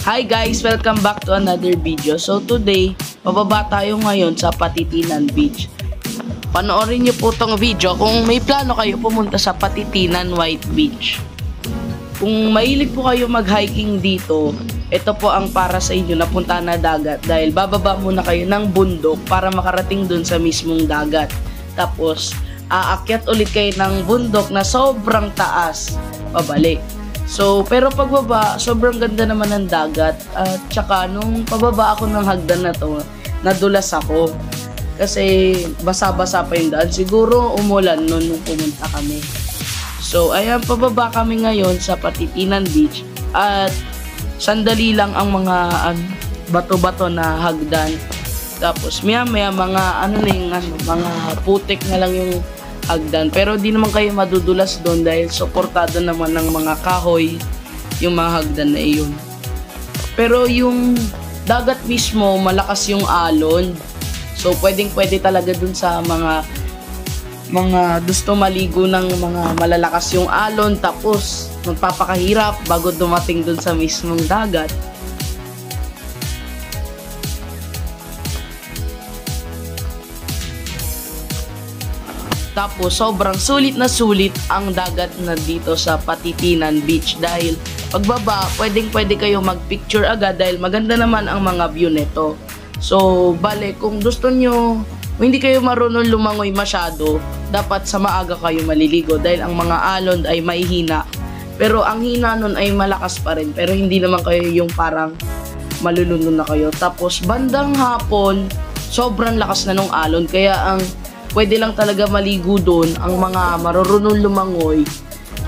Hi guys! Welcome back to another video. So today, pababa tayo ngayon sa Patitinan Beach. Panoorin nyo po tong video kung may plano kayo pumunta sa Patitinan White Beach. Kung mahilig po kayo mag-hiking dito, ito po ang para sa inyo na punta na dagat dahil bababa muna kayo ng bundok para makarating dun sa mismong dagat. Tapos, aakyat ulit kayo ng bundok na sobrang taas, pabalik. So, pero pagbaba, sobrang ganda naman ng dagat. At saka, nung pababa ako ng hagdan na to, nadulas ako. Kasi basa-basa pa yung daan. Siguro umulan nung pumunta kami. So, ayan, pababa kami ngayon sa Patitinan Beach. At sandali lang ang mga bato-bato na hagdan. Tapos, maya-maya mga mga putik na lang yung hagdan. Pero di naman kayo madudulas doon dahil suportado naman ng mga kahoy yung mga hagdan na iyon. Pero yung dagat mismo, malakas yung alon. So pwedeng-pwede talaga dun sa mga gusto maligo ng mga malalakas yung alon, tapos magpapakahirap bago dumating dun sa mismong dagat. Tapos, sobrang sulit na sulit ang dagat na dito sa Patitinan Beach dahil pagbaba, pwedeng-pwede kayo mag-picture agad dahil maganda naman ang mga view nito. So, bale, kung gusto nyo, hindi kayo marunong lumangoy masyado, dapat sa maaga kayo maliligo dahil ang mga alon ay mahihina. Pero ang hina nun ay malakas pa rin, pero hindi naman kayo yung parang malulunod na kayo. Tapos, bandang hapon, sobrang lakas na nung alon, kaya ang pwede lang talaga maligo doon ang mga marunong lumangoy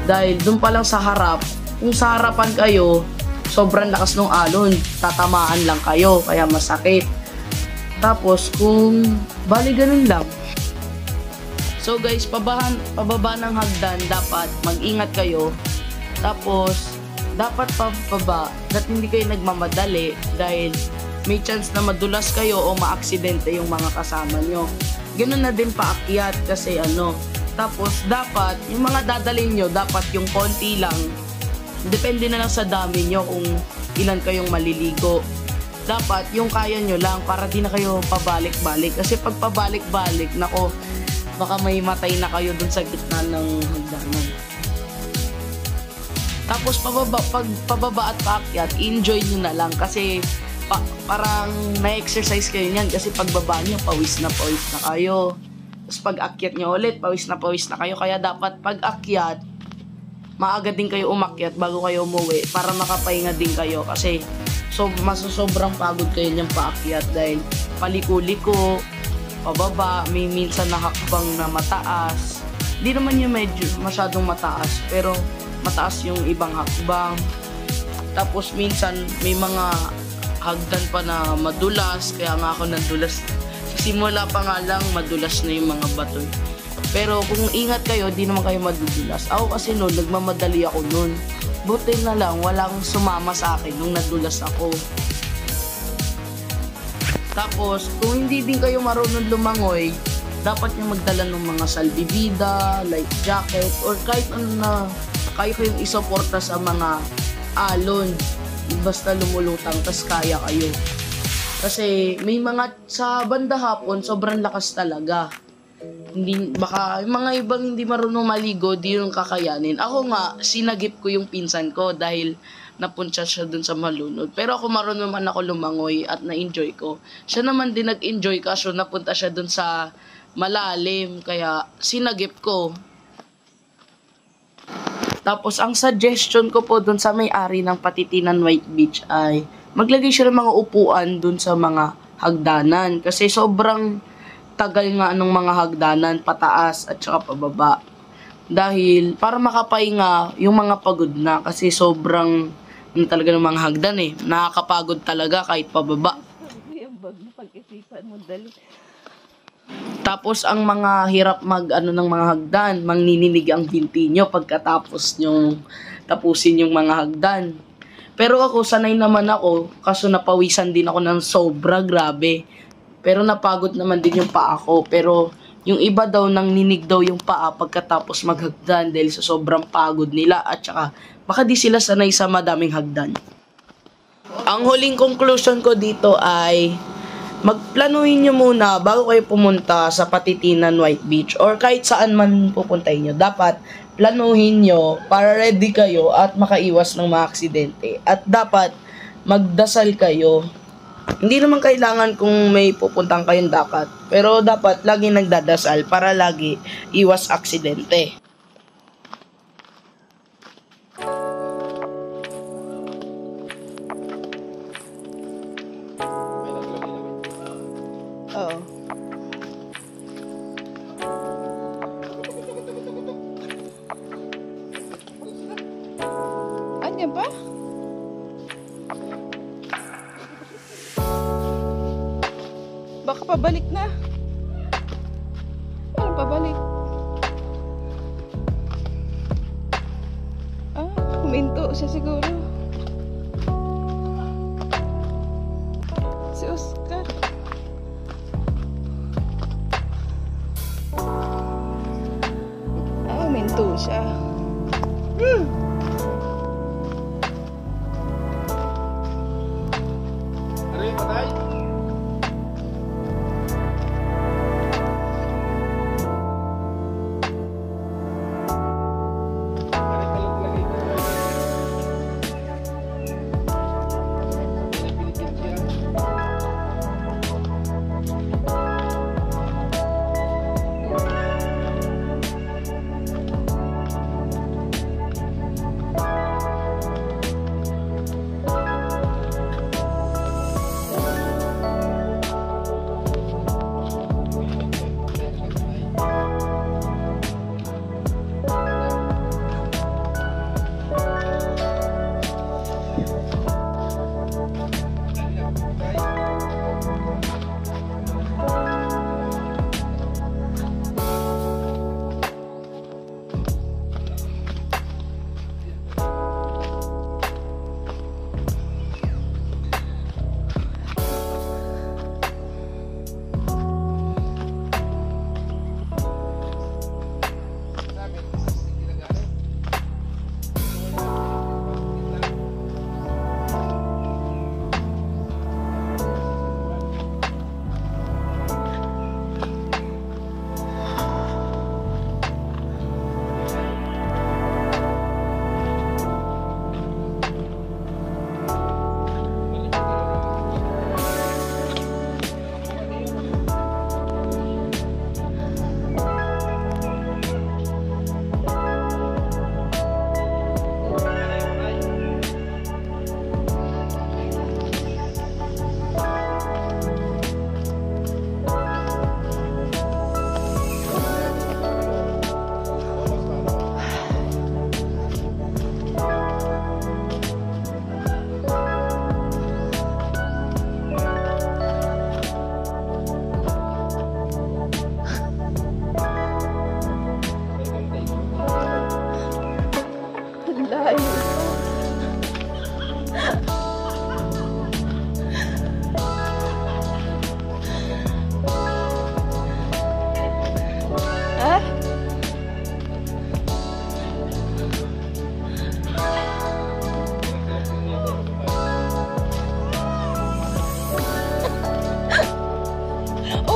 dahil doon pa lang sa harap, kung sa harapan kayo, sobrang lakas ng alon, tatamaan lang kayo, kaya masakit. Tapos kung bali ganun lang. So guys, pababa ng hagdan, dapat mag-ingat kayo. Tapos dapat pababa at hindi kayo nagmamadali dahil may chance na madulas kayo o maaksidente yung mga kasama nyo. Ganun na din paakyat kasi tapos dapat yung mga dadalhin nyo, dapat yung konti lang, depende na lang sa dami nyo kung ilan kayong maliligo. Dapat yung kaya nyo lang para di na kayo pabalik-balik, kasi pag pabalik-balik, nako, baka may matay na kayo dun sa gitna ng hagdanan. Tapos pag pababa at paakyat, enjoy nyo na lang kasi parang na-exercise kayo niyan kasi pagbaba nyo, pawis na kayo. Tapos pag akyat nyo ulit, pawis na kayo. Kaya dapat pag akyat, maaga din kayo umakyat bago kayo umuwi para makapahinga din kayo kasi masosobrang pagod kayo niyang paakyat dahil paliko-liko, pababa, may minsan nakakabang na mataas. Hindi naman yung medyo masyadong mataas, pero mataas yung ibang hakbang. Tapos minsan may mga hagdan pa na madulas, kaya nga ako nadulas. Simula pa nga lang, madulas na yung mga bato. Pero kung ingat kayo, di naman kayo madudulas. Ako kasi noon, nagmamadali ako noon. Buti na lang, walang sumama sa akin nung nadulas ako. Tapos, kung hindi din kayo marunong lumangoy, dapat nyo magdala ng mga salbibida, life jacket, or kahit ano na kayo kayong isuporta sa mga alon. Basta lumulutang, tas kaya kayo. Kasi may mga sa banda hapon, sobrang lakas talaga. Baka yung mga ibang hindi marunong maligo, di yung kakayanin. Ako nga, sinagip ko yung pinsan ko dahil napunta siya dun sa malunod. Pero ako marunong naman ako lumangoy at na-enjoy ko. Siya naman din nag-enjoy kaso napunta siya dun sa malalim, kaya sinagip ko. Tapos, ang suggestion ko po dun sa may-ari ng Patitinan White Beach ay maglagay siya ng mga upuan dun sa mga hagdanan. Kasi sobrang tagal nga ng mga hagdanan, pataas at saka pababa. Dahil, para makapahinga yung mga pagod na. Kasi sobrang, talaga ng mga hagdan nakakapagod talaga kahit pababa. Pag-isipan mo, dali. Tapos ang mga hirap ng mga hagdan, mangnininig ang binti nyo pagkatapos nyo tapusin yung mga hagdan. Pero ako, sanay naman ako, kaso napawisan din ako ng sobra, grabe. Pero napagod naman din yung paa ko. Pero yung iba daw, nangninig daw yung paa pagkatapos maghagdan dahil sa sobrang pagod nila at saka baka di sila sanay sa madaming hagdan. Ang huling conclusion ko dito ay magplanuhin nyo muna bago kayo pumunta sa Patitinan White Beach or kahit saan man pupuntahin nyo. Dapat planuhin nyo para ready kayo at makaiwas ng mga aksidente. At dapat magdasal kayo. Hindi naman kailangan kung may pupuntang kayong dapat. Pero dapat lagi nagdadasal para lagi iwas aksidente. Oo. Andiyan pa? Baka pabalik na. Ano pabalik? Huminto siya siguro. Si Oscar. Huminto siya. Ano yung patay?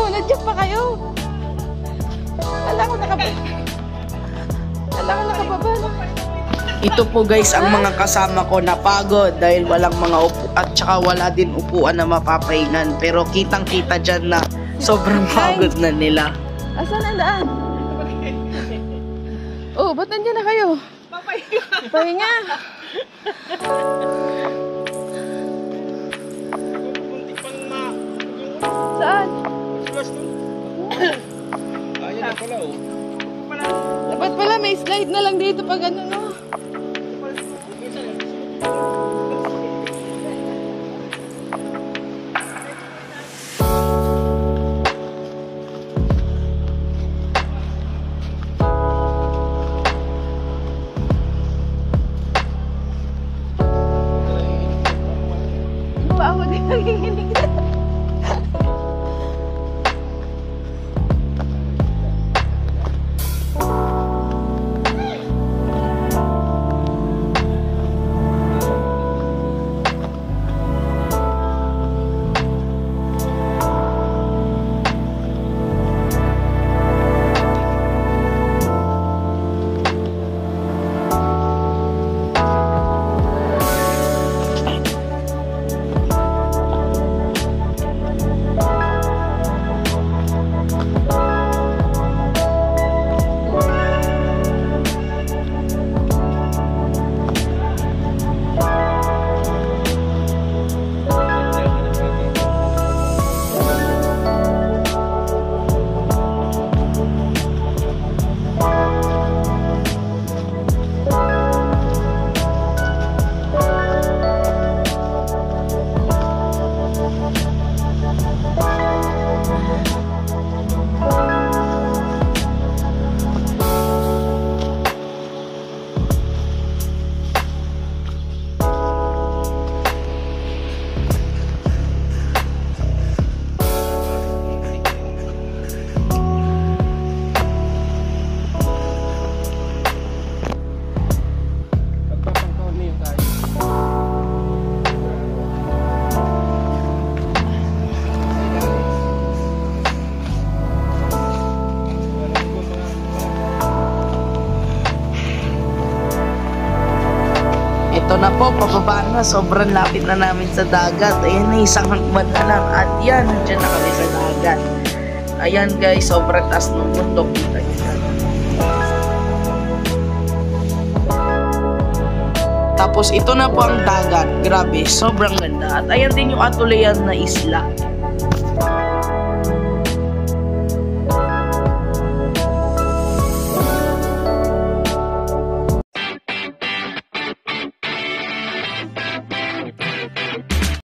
Nandiyan pa kayo. Alam ko nakababa na. Ito po guys ang mga kasama ko napagod dahil walang mga at saka wala din upuan na mapapahingan. Pero kitang kita dyan na sobrang pagod na nila. Asan ang daan? Oh, ba't nandiyan na kayo? Pahinga. Saan? Ayan na pala oh. Dapat pala may slide na lang dito pag ano no. Bawa din nanginginig na. po, pababa na. Sobrang lapit na namin sa dagat. Ayan na, isang hakbang na lang. At yan, dyan na kami sa dagat. Ayan guys, sobrang taas ng bundok. Kita nyo dyan. Tapos ito na po ang dagat. Grabe, sobrang ganda. At ayan din yung atuloyan na isla.